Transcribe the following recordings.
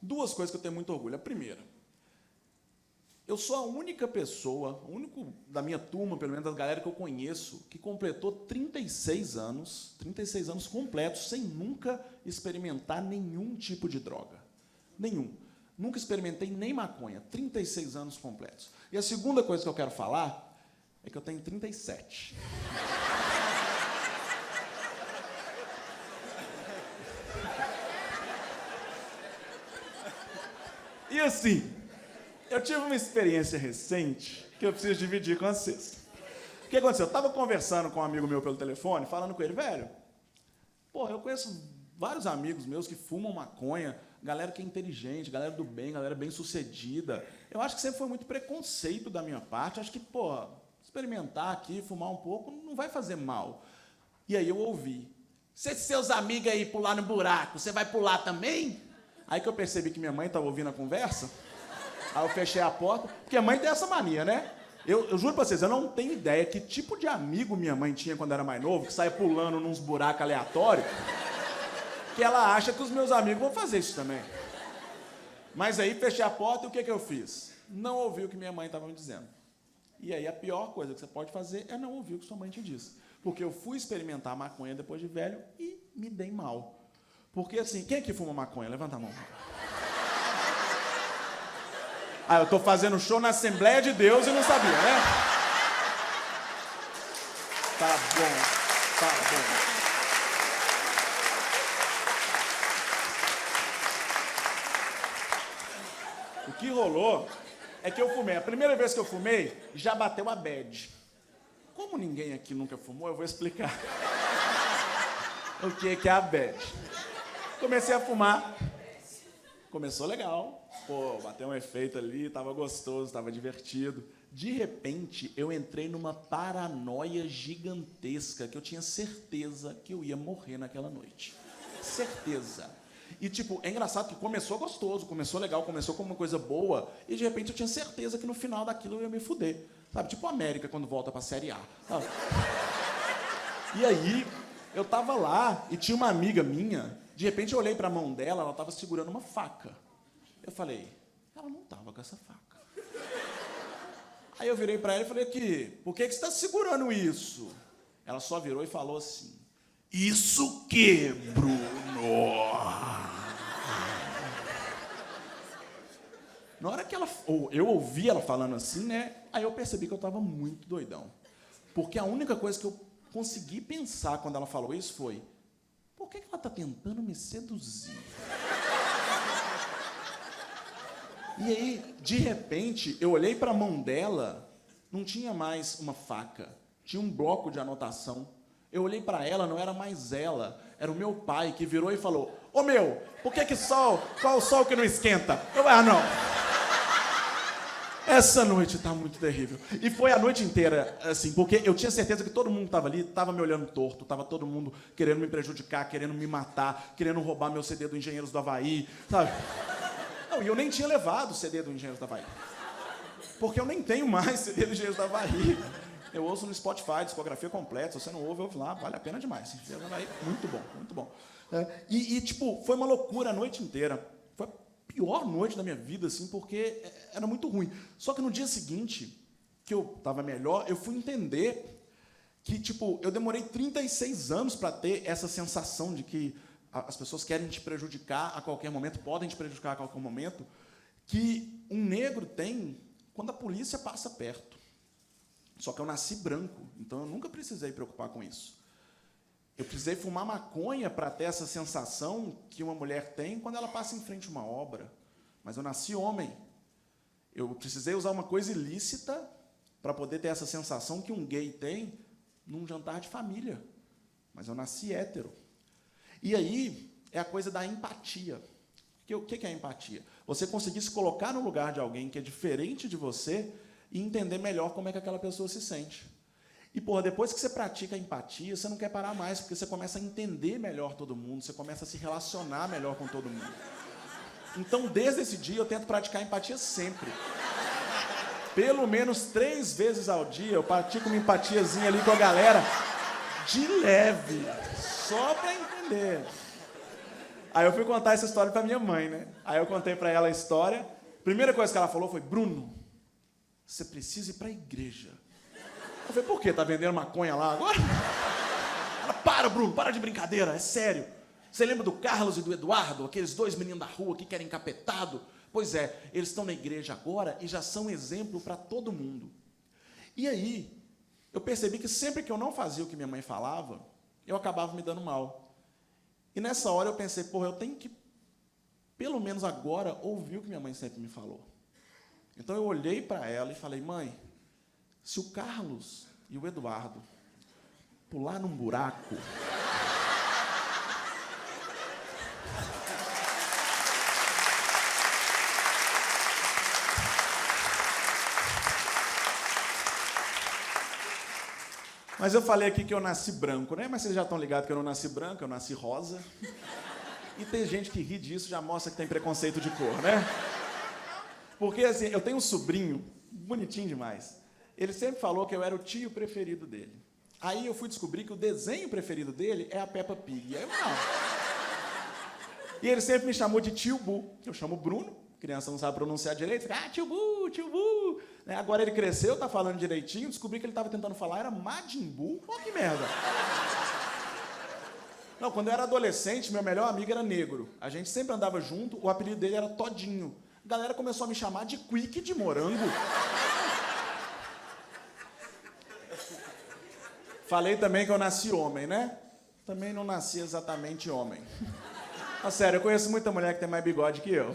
duas coisas que eu tenho muito orgulho. A primeira, eu sou a única pessoa, o único da minha turma, pelo menos da galera que eu conheço, que completou 36 anos completos, sem nunca experimentar nenhum tipo de droga. Nenhum. Nunca experimentei nem maconha. 36 anos completos. E a segunda coisa que eu quero falar é que eu tenho 37. E assim, eu tive uma experiência recente que eu preciso dividir com vocês. O que aconteceu? Eu estava conversando com um amigo meu pelo telefone, falando com ele, velho, porra, eu conheço vários amigos meus que fumam maconha, galera que é inteligente, galera do bem, galera bem-sucedida. Eu acho que sempre foi muito preconceito da minha parte. Acho que, porra, experimentar aqui, fumar um pouco, não vai fazer mal. E aí eu ouvi, se seus amigos aí pular no buraco, você vai pular também? Aí que eu percebi que minha mãe estava ouvindo a conversa, aí eu fechei a porta, porque a mãe tem essa mania, né? Eu juro pra vocês, eu não tenho ideia que tipo de amigo minha mãe tinha quando era mais novo, que saia pulando nos buracos aleatórios, que ela acha que os meus amigos vão fazer isso também. Mas aí fechei a porta e o que eu fiz? Não ouvi o que minha mãe estava me dizendo. E aí a pior coisa que você pode fazer é não ouvir o que sua mãe te disse. Porque eu fui experimentar a maconha depois de velho e me dei mal. Porque assim, quem aqui fuma maconha? Levanta a mão. Ah, eu tô fazendo show na Assembleia de Deus e não sabia, né? Tá bom, tá bom. O que rolou é que eu fumei. A primeira vez que eu fumei, já bateu a bad. Como ninguém aqui nunca fumou, eu vou explicar o que é a bad. Comecei a fumar. Começou legal. Pô, bateu um efeito ali, tava gostoso, tava divertido. De repente, eu entrei numa paranoia gigantesca que eu tinha certeza que eu ia morrer naquela noite. Certeza. E, tipo, é engraçado que começou gostoso, começou legal, começou como uma coisa boa, e, de repente, eu tinha certeza que no final daquilo eu ia me fuder. Sabe? Tipo a América quando volta pra Série A. Sabe? E aí, eu tava lá, e tinha uma amiga minha, de repente eu olhei pra mão dela, ela tava segurando uma faca. Eu falei, ela não tava com essa faca. Aí eu virei pra ela e falei, por que você tá segurando isso? Ela só virou e falou assim, isso que, Bruno? Na hora que eu ouvi ela falando assim, né? Aí eu percebi que eu tava muito doidão. Porque a única coisa que eu consegui pensar quando ela falou isso foi, por que ela tá tentando me seduzir? E aí, de repente, eu olhei para a mão dela, não tinha mais uma faca, tinha um bloco de anotação. Eu olhei para ela, não era mais ela, era o meu pai que virou e falou, ô meu, por que sol, qual o sol que não esquenta? Não. Essa noite tá muito terrível. E foi a noite inteira, assim, porque eu tinha certeza que todo mundo estava ali, estava me olhando torto, estava todo mundo querendo me prejudicar, querendo me matar, querendo roubar meu CD do Engenheiros do Havaí, sabe? Não, e eu nem tinha levado o CD do Engenheiros do Havaí. Porque eu nem tenho mais CD do Engenheiros do Havaí. Eu ouço no Spotify, discografia completa. Se você não ouve, ouve lá, vale a pena demais. Engenheiros do Havaí, muito bom, muito bom. Tipo, foi uma loucura a noite inteira. Foi a pior noite da minha vida, assim, porque era muito ruim. Só que no dia seguinte, que eu tava melhor, eu fui entender que, tipo, eu demorei 36 anos para ter essa sensação de que as pessoas querem te prejudicar a qualquer momento, podem te prejudicar a qualquer momento, que um negro tem quando a polícia passa perto. Só que eu nasci branco, então eu nunca precisei preocupar com isso. Eu precisei fumar maconha para ter essa sensação que uma mulher tem quando ela passa em frente a uma obra. Mas eu nasci homem. Eu precisei usar uma coisa ilícita para poder ter essa sensação que um gay tem num jantar de família. Mas eu nasci hétero. E aí é a coisa da empatia. O que é a empatia? Você conseguir se colocar no lugar de alguém que é diferente de você e entender melhor como é que aquela pessoa se sente. E, porra, depois que você pratica a empatia, você não quer parar mais, porque você começa a entender melhor todo mundo, você começa a se relacionar melhor com todo mundo. Então, desde esse dia, eu tento praticar a empatia sempre. Pelo menos 3 vezes ao dia, eu pratico uma empatiazinha ali com a galera, de leve, só para entender. Aí eu fui contar essa história pra minha mãe, né? Aí eu contei pra ela a história. Primeira coisa que ela falou foi, Bruno, você precisa ir pra igreja. Eu falei, por quê? Tá vendendo maconha lá agora? Ela, para, Bruno, para de brincadeira, é sério. Você lembra do Carlos e do Eduardo, aqueles dois meninos da rua que querem encapetado? Pois é, eles estão na igreja agora e já são exemplo para todo mundo. E aí, eu percebi que sempre que eu não fazia o que minha mãe falava, eu acabava me dando mal. E nessa hora eu pensei, porra, eu tenho que, pelo menos agora, ouvir o que minha mãe sempre me falou. Então eu olhei para ela e falei, mãe, se o Carlos e o Eduardo pular num buraco... Mas eu falei aqui que eu nasci branco, né? Mas vocês já estão ligados que eu não nasci branco, eu nasci rosa. E tem gente que ri disso, já mostra que tem preconceito de cor, né? Porque, assim, eu tenho um sobrinho, bonitinho demais. Ele sempre falou que eu era o tio preferido dele. Aí eu fui descobrir que o desenho preferido dele é a Peppa Pig. E aí eu, não. E ele sempre me chamou de tio Bu. Eu chamo Bruno, criança não sabe pronunciar direito, fica, tio Bu, tio Bu. Agora ele cresceu, tá falando direitinho, descobri que ele estava tentando falar, era Majin Buu. Olha que merda. Não, quando eu era adolescente, meu melhor amigo era negro. A gente sempre andava junto, o apelido dele era Todinho. A galera começou a me chamar de Quick de morango. Falei também que eu nasci homem, né? Também não nasci exatamente homem. Mas, sério, eu conheço muita mulher que tem mais bigode que eu.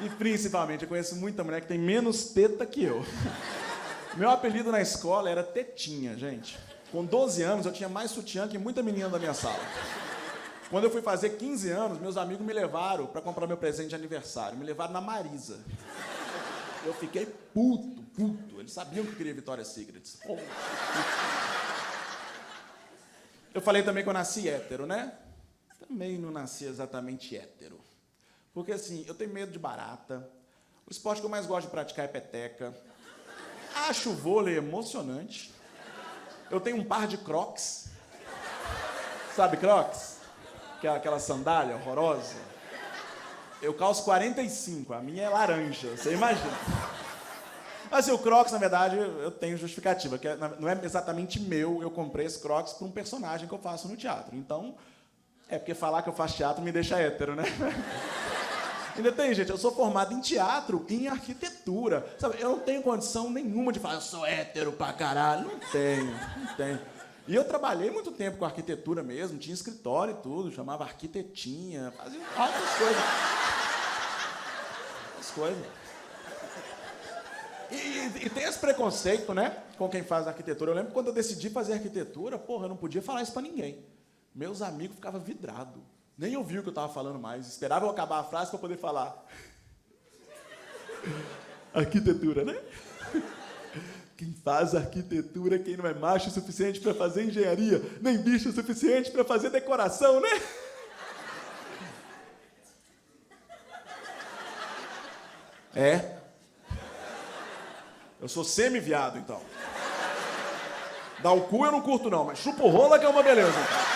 E, principalmente, eu conheço muita mulher que tem menos teta que eu. Meu apelido na escola era Tetinha, gente. Com 12 anos, eu tinha mais sutiã que muita menina da minha sala. Quando eu fui fazer 15 anos, meus amigos me levaram para comprar meu presente de aniversário. Me levaram na Marisa. Eu fiquei puto. Eles sabiam que eu queria Victoria's Secret. Eu falei também que eu nasci hétero, né? Também não nasci exatamente hétero. Porque, assim, eu tenho medo de barata. O esporte que eu mais gosto de praticar é peteca. Acho o vôlei emocionante. Eu tenho um par de Crocs. Sabe Crocs? Que é aquela sandália horrorosa. Eu calço 45, a minha é laranja, você imagina. Mas o Crocs, na verdade, eu tenho justificativa, que não é exatamente meu, eu comprei esse Crocs para um personagem que eu faço no teatro. Então, é porque falar que eu faço teatro me deixa hétero, né? Ainda tem, gente, eu sou formado em teatro e em arquitetura. Sabe, eu não tenho condição nenhuma de falar, eu sou hétero pra caralho. Não tenho. E eu trabalhei muito tempo com arquitetura mesmo, tinha escritório e tudo, chamava arquitetinha, fazia altas coisas. As coisas. E tem esse preconceito, né, com quem faz arquitetura. Eu lembro que quando eu decidi fazer arquitetura, porra, eu não podia falar isso pra ninguém. Meus amigos ficavam vidrados. Nem ouviam o que eu estava falando mais. Esperava eu acabar a frase para poder falar. Arquitetura, né? Quem faz arquitetura, quem não é macho o suficiente para fazer engenharia, nem bicho o suficiente para fazer decoração, né? É. Eu sou semi-viado, então. Dar o cu eu não curto, não, mas chupa o rola que é uma beleza, então.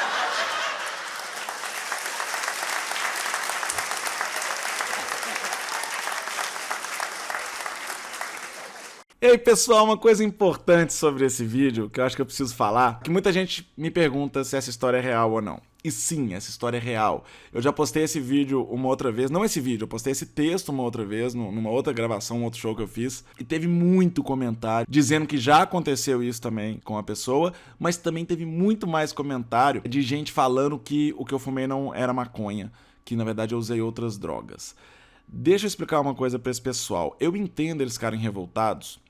E aí, pessoal, uma coisa importante sobre esse vídeo, que eu acho que eu preciso falar, que muita gente me pergunta se essa história é real ou não. E sim, essa história é real. Eu já postei esse vídeo uma outra vez, não esse vídeo, eu postei esse texto uma outra vez, numa outra gravação, um outro show que eu fiz, e teve muito comentário dizendo que já aconteceu isso também com a pessoa, mas também teve muito mais comentário de gente falando que o que eu fumei não era maconha, que na verdade eu usei outras drogas. Deixa eu explicar uma coisa pra esse pessoal. Eu entendo eles ficarem revoltados,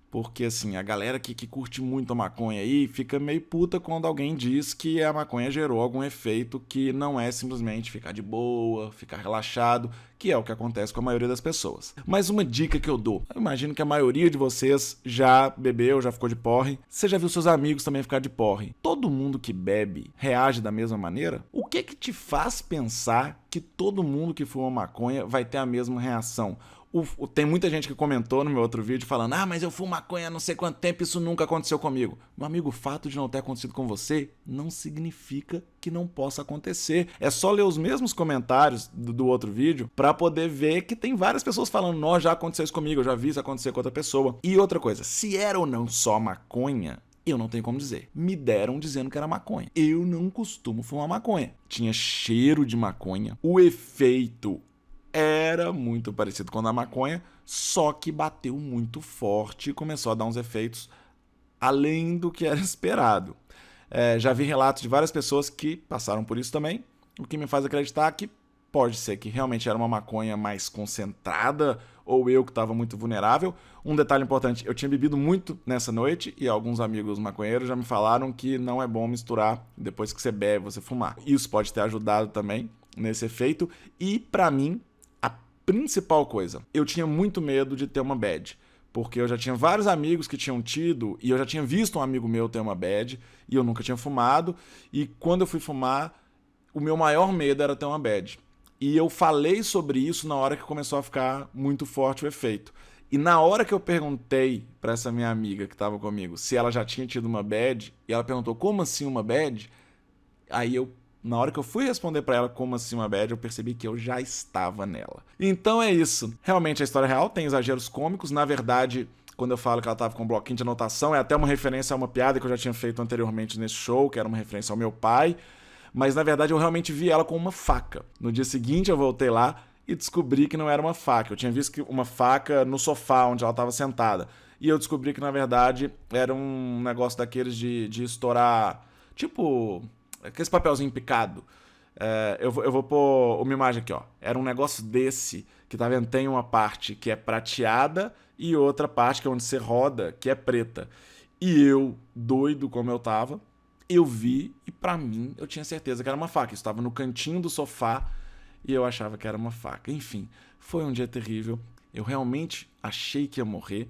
porque, assim, a galera que curte muito a maconha aí fica meio puta quando alguém diz que a maconha gerou algum efeito que não é simplesmente ficar de boa, ficar relaxado, que é o que acontece com a maioria das pessoas. Mas uma dica que eu dou, eu imagino que a maioria de vocês já bebeu, já ficou de porre, você já viu seus amigos também ficar de porre. Todo mundo que bebe reage da mesma maneira? O que te faz pensar que todo mundo que fuma maconha vai ter a mesma reação. Tem muita gente que comentou no meu outro vídeo falando: ah, mas eu fumo maconha há não sei quanto tempo, isso nunca aconteceu comigo. Meu amigo, o fato de não ter acontecido com você não significa que não possa acontecer. É só ler os mesmos comentários do outro vídeo pra poder ver que tem várias pessoas falando: não, já aconteceu isso comigo, eu já vi isso acontecer com outra pessoa. E outra coisa, se era ou não só maconha, eu não tenho como dizer. Me deram dizendo que era maconha. Eu não costumo fumar maconha. Tinha cheiro de maconha. O efeito era muito parecido com o da maconha, só que bateu muito forte e começou a dar uns efeitos além do que era esperado. Já vi relatos de várias pessoas que passaram por isso também, o que me faz acreditar que pode ser que realmente era uma maconha mais concentrada ou eu que estava muito vulnerável. Um detalhe importante, eu tinha bebido muito nessa noite e alguns amigos maconheiros já me falaram que não é bom misturar depois que você bebe, você fumar. Isso pode ter ajudado também nesse efeito e, pra mim, principal coisa, eu tinha muito medo de ter uma bad, porque eu já tinha vários amigos que tinham tido e eu já tinha visto um amigo meu ter uma bad e eu nunca tinha fumado, e quando eu fui fumar, o meu maior medo era ter uma bad. E eu falei sobre isso na hora que começou a ficar muito forte o efeito. E na hora que eu perguntei pra essa minha amiga que tava comigo se ela já tinha tido uma bad, e ela perguntou: como assim uma bad? Aí na hora que eu fui responder pra ela como assim uma bad, eu percebi que eu já estava nela. Então é isso. Realmente a história real tem exageros cômicos. Na verdade, quando eu falo que ela tava com um bloquinho de anotação, é até uma referência a uma piada que eu já tinha feito anteriormente nesse show, que era uma referência ao meu pai. Mas na verdade eu realmente vi ela com uma faca. No dia seguinte eu voltei lá e descobri que não era uma faca. Eu tinha visto uma faca no sofá onde ela estava sentada. E eu descobri que na verdade era um negócio daqueles de estourar, tipo aquele papelzinho picado. Eu vou pôr uma imagem aqui, ó. Era um negócio desse, que tá vendo? Tem uma parte que é prateada e outra parte que é onde você roda, que é preta. E eu, doido como eu tava, eu vi e pra mim eu tinha certeza que era uma faca. Isso estava no cantinho do sofá e eu achava que era uma faca. Enfim, foi um dia terrível. Eu realmente achei que ia morrer.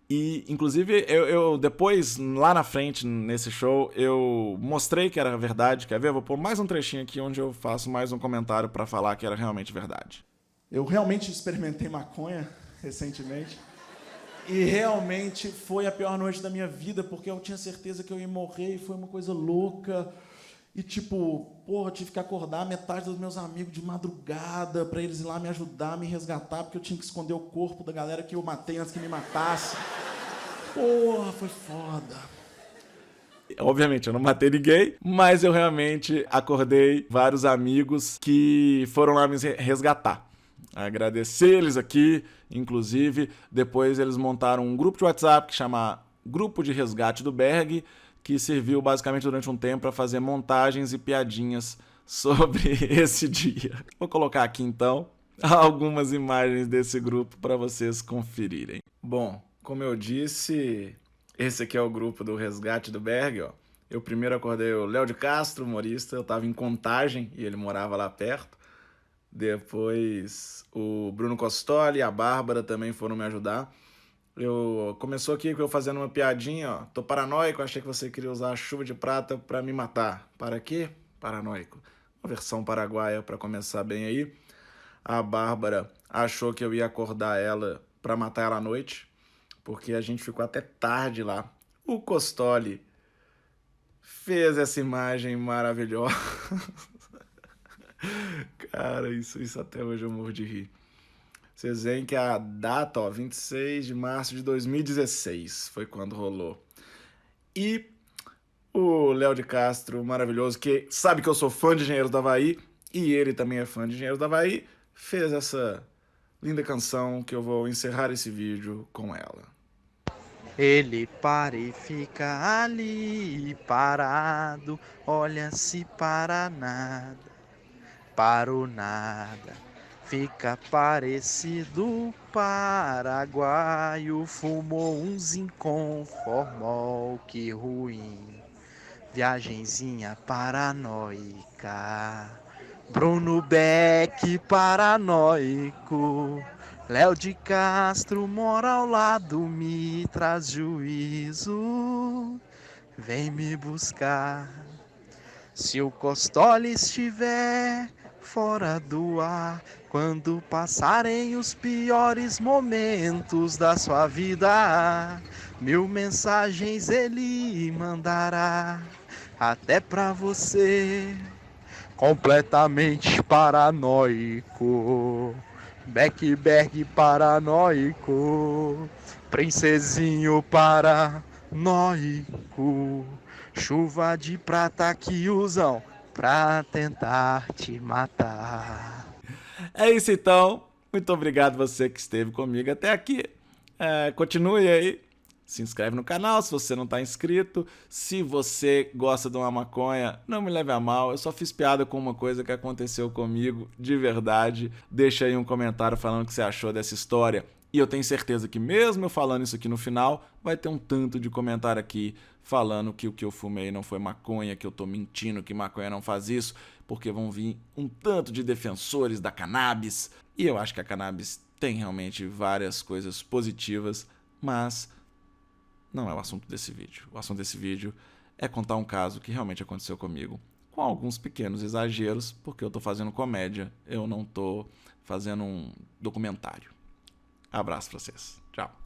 E, inclusive, eu depois, lá na frente, nesse show, eu mostrei que era verdade. Quer ver? Eu vou pôr mais um trechinho aqui onde eu faço mais um comentário pra falar que era realmente verdade. Eu realmente experimentei maconha recentemente. E realmente foi a pior noite da minha vida, porque eu tinha certeza que eu ia morrer e foi uma coisa louca. E tipo, porra, eu tive que acordar metade dos meus amigos de madrugada pra eles ir lá me ajudar, me resgatar, porque eu tinha que esconder o corpo da galera que eu matei antes que me matasse. Porra, foi foda. Obviamente, eu não matei ninguém, mas eu realmente acordei vários amigos que foram lá me resgatar. Agradecer eles aqui, inclusive. Depois eles montaram um grupo de WhatsApp que chama Grupo de Resgate do Berg, que serviu basicamente durante um tempo para fazer montagens e piadinhas sobre esse dia. Vou colocar aqui então algumas imagens desse grupo para vocês conferirem. Bom, como eu disse, esse aqui é o grupo do Resgate do Berg, ó. Eu primeiro acordei o Léo de Castro, humorista, eu estava em Contagem e ele morava lá perto. Depois o Bruno Costoli e a Bárbara também foram me ajudar. Começou aqui com eu fazendo uma piadinha, ó. Tô paranoico, achei que você queria usar a chuva de prata pra me matar. Para quê? Paranoico. Uma versão paraguaia pra começar bem aí. A Bárbara achou que eu ia acordar ela pra matar ela à noite, porque a gente ficou até tarde lá. O Costoli fez essa imagem maravilhosa. Cara, isso até hoje eu morro de rir. Vocês veem que a data, ó, 26 de março de 2016, foi quando rolou. E o Léo de Castro, maravilhoso, que sabe que eu sou fã de Engenheiros do Havaí, e ele também é fã de Engenheiros do Havaí, fez essa linda canção que eu vou encerrar esse vídeo com ela. Ele para e fica ali parado, olha-se para nada, para o nada. Fica parecido paraguaio, fumou uns inconformol, que ruim. Viagenzinha paranoica. Bruno Beck paranoico. Léo de Castro mora ao lado, me traz juízo. Vem me buscar. Se o Costoli estiver fora do ar, quando passarem os piores momentos da sua vida, 1000 mensagens ele mandará, até pra você, completamente paranoico. Beckberg paranoico, princesinho paranoico, chuva de prata que usam pra tentar te matar. É isso então. Muito obrigado você que esteve comigo até aqui. Continue aí. Se inscreve no canal se você não está inscrito. Se você gosta de uma maconha, não me leve a mal. Eu só fiz piada com uma coisa que aconteceu comigo de verdade. Deixa aí um comentário falando o que você achou dessa história. E eu tenho certeza que mesmo eu falando isso aqui no final, vai ter um tanto de comentário aqui falando que o que eu fumei não foi maconha, que eu tô mentindo, que maconha não faz isso, porque vão vir um tanto de defensores da cannabis. E eu acho que a cannabis tem realmente várias coisas positivas, mas não é o assunto desse vídeo. O assunto desse vídeo é contar um caso que realmente aconteceu comigo, com alguns pequenos exageros, porque eu tô fazendo comédia, eu não tô fazendo um documentário. Abraço pra vocês. Tchau.